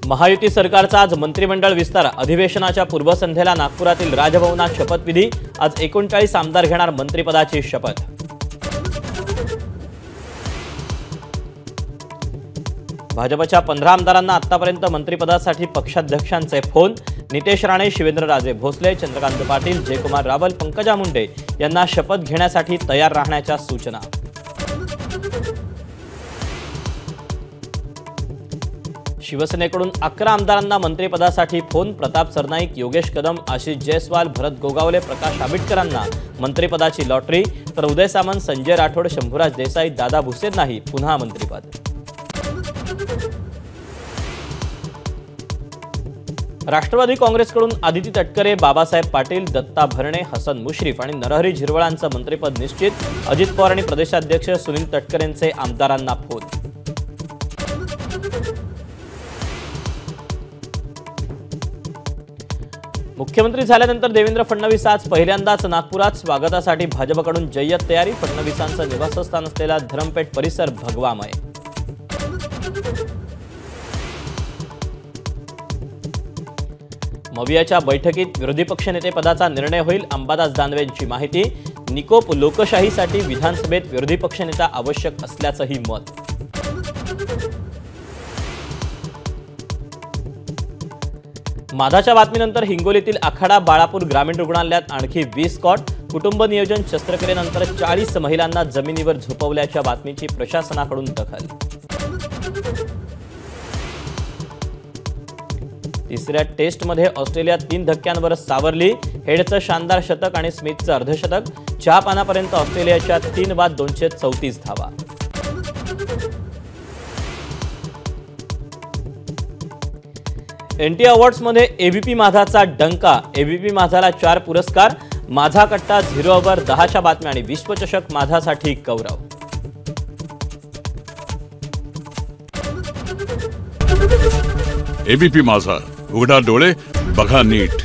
महायुती सरकारचा आज मंत्रिमंडळ विस्तार। अधिवेशनाच्या पूर्वसंध्येला नागपुरातील राजभवनात शपथविधी। आज 39 आमदार घेणार मंत्रिपदाची शपथ। भाजपच्या 15 आमदारांना आतापर्यंत मंत्रिपदासाठी पक्षाध्यक्षांचे फोन। नितेश राणे, शिवेंद्रराजे भोसले, चंद्रकांत पाटील, जयकुमार रावल, पंकजा मुंडे यांना शपथ घेण्यासाठी तयार राहण्याच्या सूचना। शिवसेनेकडून 11 आमदारांना मंत्रिपदासाठी फोन। प्रताप सरनाईक, योगेश कदम, आशिष जयस्वाल, भरत गोगावले, प्रकाश आंबेडकरांना मंत्रिपदाची लॉटरी, तर उदय सामंत, संजय राठोड, शंभूराज देसाई, दादा भुसेंनाही पुन्हा मंत्रिपद। राष्ट्रवादी काँग्रेसकडून आदिती तटकरे, बाबासाहेब पाटील, दत्ता भरणे, हसन मुश्रीफ आणि नरहरी झिरवळांचं मंत्रिपद निश्चित। अजित पवार आणि प्रदेशाध्यक्ष सुनील तटकरेंचे आमदारांना फोन। मुख्यमंत्री झाल्यानंतर देवेंद्र फडणवीस आज पहिल्यांदाच नागपुरात। स्वागतासाठी भाजपकडून जय्यत तयारी। फडणवीसांचं निवासस्थान असलेला धरमपेठ परिसर भगवामय। मवियाच्या बैठकीत विरोधी पक्षनेते पदाचा निर्णय होईल। अंबादास दानवेंची माहिती। निकोप लोकशाहीसाठी विधानसभेत विरोधी पक्षनेता आवश्यक असल्याचंही मत। माधाच्या बातमीनंतर हिंगोलीतील आखाडा बाळापूर ग्रामीण रुग्णालयात आणखी 20 कॉट। कुटुंब नियोजन शस्त्रक्रियेनंतर 40 महिलांना जमिनीवर झोपवल्याच्या बातमीची प्रशासनाकडून दखल। तिसऱ्या टेस्टमध्ये ऑस्ट्रेलिया 3 धक्क्यांवर सावरली। हेडचं शानदार शतक आणि स्मिथचं अर्धशतक। 6 पानापर्यंत ऑस्ट्रेलियाच्या 3 बाद 234 धावा। एनटी अवॉर्ड्समध्ये एबीपी माझाचा डंका। एबीपी माझाला 4 पुरस्कार। माझा कट्टा, 0 ओव्हर, 10च्या बातम्या आणि विश्वचषक माझासाठी गौरव। एबीपी माझा, उघडा डोळे बघा नीट।